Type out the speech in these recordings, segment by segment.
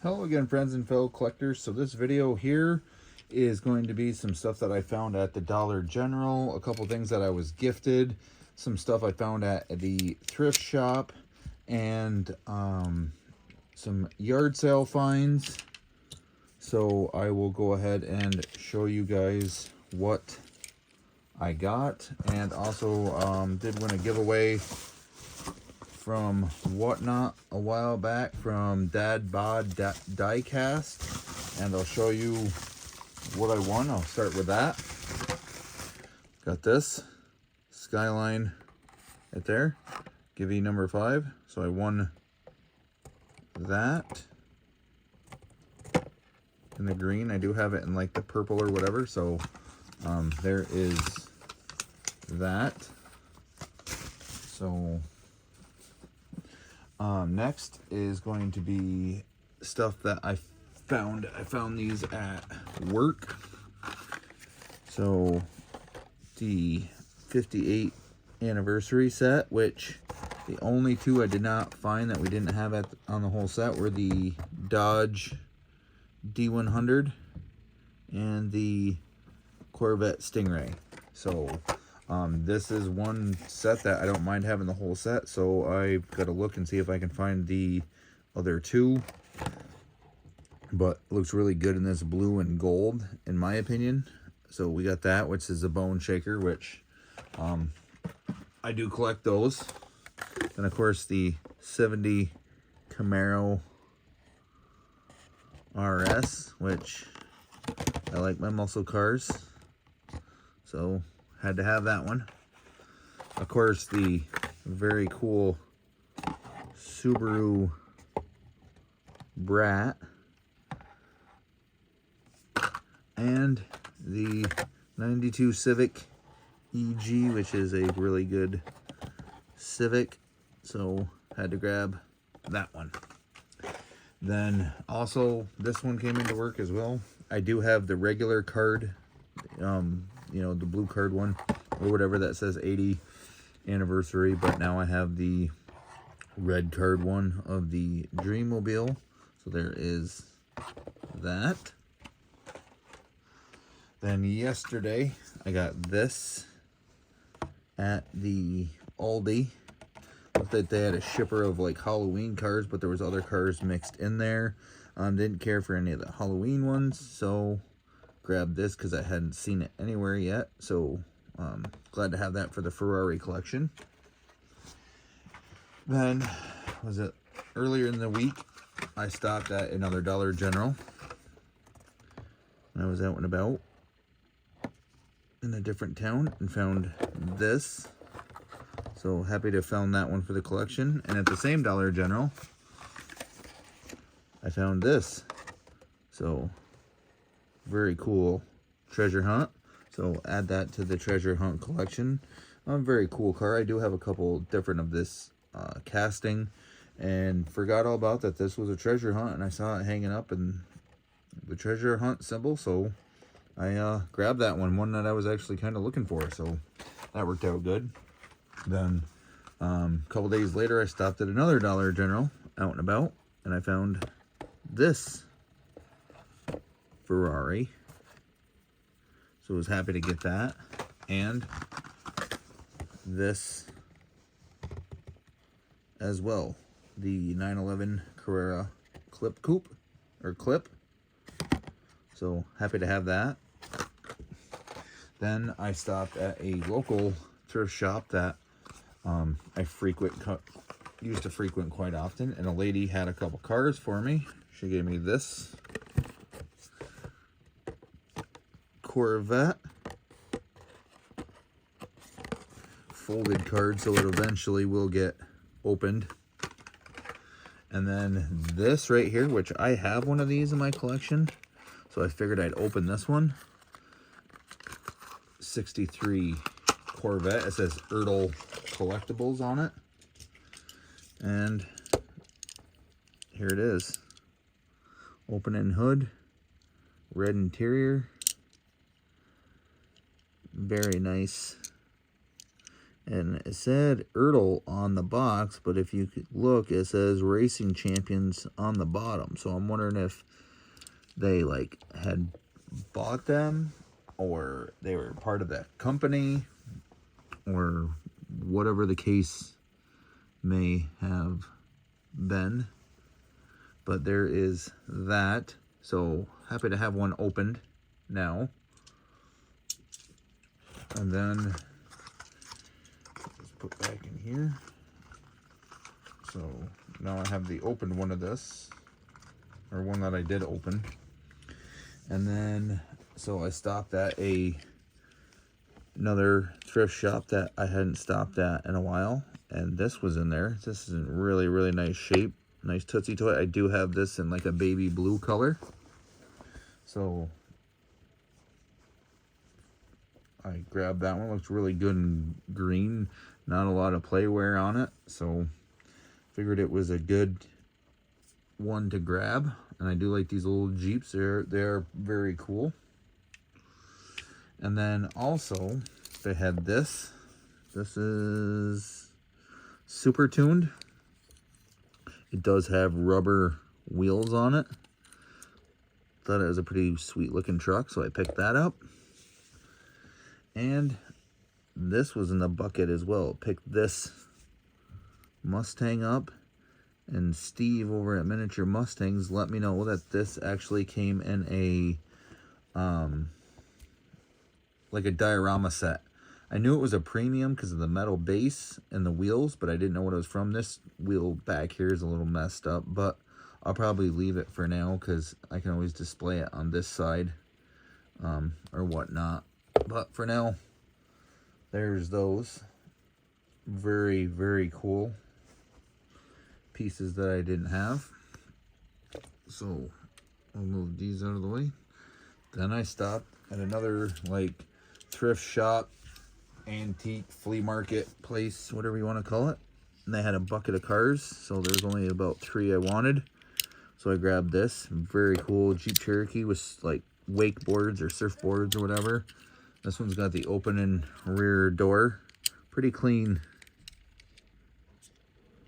Hello again, friends and fellow collectors. So this video here is going to be some stuff that I found at the Dollar General, a couple things that I was gifted, some stuff I found at the thrift shop, and some yard sale finds. So I will go ahead and show you guys what I got, and also did win a giveaway from Whatnot a while back from Dad Bod Diecast, and I'll show you what I won. I'll start with that. Got this Skyline right there, give you number 5. So I won that in the green. I do have it in like the purple or whatever, so there is that. So next is going to be stuff that I found. I found these at work. So the 58 anniversary set, which the only two I did not find that we didn't have on the whole set were the Dodge D100 and the Corvette Stingray. So this is one set that I don't mind having the whole set, so I've got to look and see if I can find the other two. But it looks really good in this blue and gold, in my opinion. So we got that, which is a bone shaker, which I do collect those. And of course the 70 Camaro RS, which I like my muscle cars, so had to have that one. Of course, the very cool Subaru Brat, and the 92 Civic EG, which is a really good Civic, so had to grab that one. Then also this one came into work as well. I do have the regular card, you know, the blue card one or whatever that says 80 anniversary, but now I have the red card one of the Dreammobile. So there is that. Then yesterday I got this at the Aldi. Looked like they had a shipper of like Halloween cars, but there was other cars mixed in there. Didn't care for any of the Halloween ones, so grabbed this because I hadn't seen it anywhere yet. So glad to have that for the Ferrari collection. Then was it earlier in the week, I stopped at another Dollar General. I was out and about in a different town and found this. So happy to have found that one for the collection. And at the same Dollar General, I found this. So very cool treasure hunt. So add that to the treasure hunt collection. Very cool car. I do have a couple different of this casting, and forgot all about that this was a treasure hunt, and I saw it hanging up in the treasure hunt symbol, so I grabbed that one that I was actually kind of looking for, so that worked out good. Then a couple days later, I stopped at another Dollar General out and about, and I found this Ferrari. So I was happy to get that, and this as well, the 911 Carrera Clip Coupe, or Clip. So happy to have that. Then I stopped at a local thrift shop that I used to frequent quite often, and a lady had a couple cars for me. She gave me this Corvette folded card, so it eventually will get opened. And then this right here, which I have one of these in my collection, so I figured I'd open this one. 63 Corvette. It says Ertl Collectibles on it, and here it is. Open-in hood, red interior, very nice And it said Ertl on the box, but if you could look, it says Racing Champions on the bottom. So I'm wondering if they like had bought them, or they were part of that company, or whatever the case may have been. But there is that. So happy to have one opened now. And then let's put back in here. So now I have the opened one of this, or one that I did open. And then so I stopped at another thrift shop that I hadn't stopped at in a while, and this was in there. This is in really, really nice shape. Nice Tootsie Toy. I do have this in like a baby blue color. So I grabbed that one. Looks really good in green. Not a lot of play wear on it. So figured it was a good one to grab. And I do like these little Jeeps. They're very cool. And then also they had this. This is super tuned. It does have rubber wheels on it. Thought it was a pretty sweet looking truck, so I picked that up. And this was in the bucket as well. Picked this Mustang up. And Steve over at Miniature Mustangs let me know that this actually came in a like a diorama set. I knew it was a premium because of the metal base and the wheels, but I didn't know what it was from. This wheel back here is a little messed up, but I'll probably leave it for now because I can always display it on this side or whatnot. But for now, there's those. Very, very cool pieces that I didn't have. So I'll move these out of the way. Then I stopped at another like thrift shop, antique flea market place, whatever you want to call it. And they had a bucket of cars, so there's only about 3 I wanted. So I grabbed this very cool Jeep Cherokee with like wakeboards or surfboards or whatever. This one's got the open and rear door. Pretty clean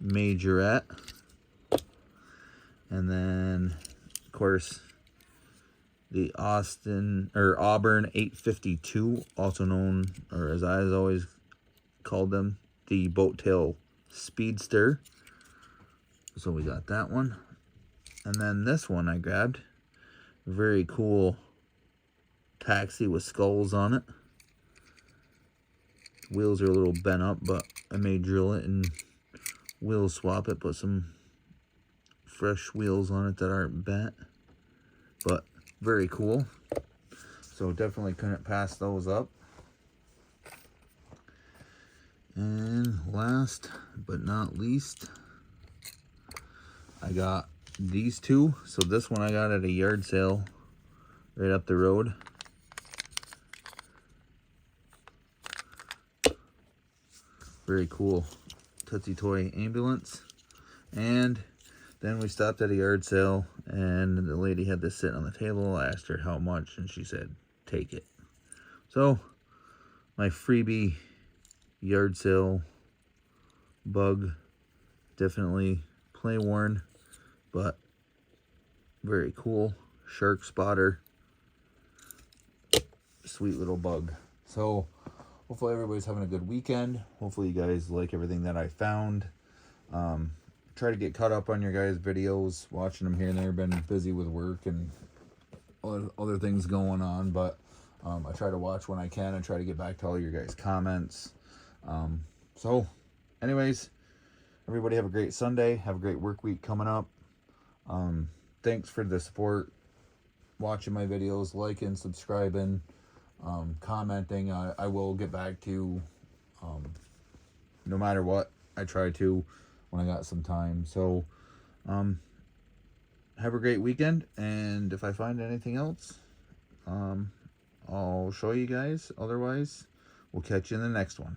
majorette. And then of course the Auburn 852, also known, or as I always called them, the boat tail speedster. So we got that one. And then this one I grabbed. Very cool taxi with skulls on it. Wheels are a little bent up, but I may drill it and wheel swap it, put some fresh wheels on it that aren't bent. But very cool. So definitely couldn't pass those up. And last but not least, I got these two. So this one I got at a yard sale right up the road. Very cool Tootsie Toy ambulance. And then we stopped at a yard sale and the lady had this sitting on the table. I asked her how much and she said, take it. So my freebie yard sale bug, definitely play worn, but very cool. Shark spotter. Sweet little bug. So hopefully everybody's having a good weekend. Hopefully you guys like everything that I found. Try to get caught up on your guys' videos, watching them here and there. Been busy with work and other things going on, but I try to watch when I can and try to get back to all your guys' comments. So anyways, everybody have a great Sunday. Have a great work week coming up. Thanks for the support, watching my videos, liking, subscribing, commenting. I will get back to no matter what. I try to when I got some time. So have a great weekend, and if I find anything else, I'll show you guys. Otherwise, we'll catch you in the next one.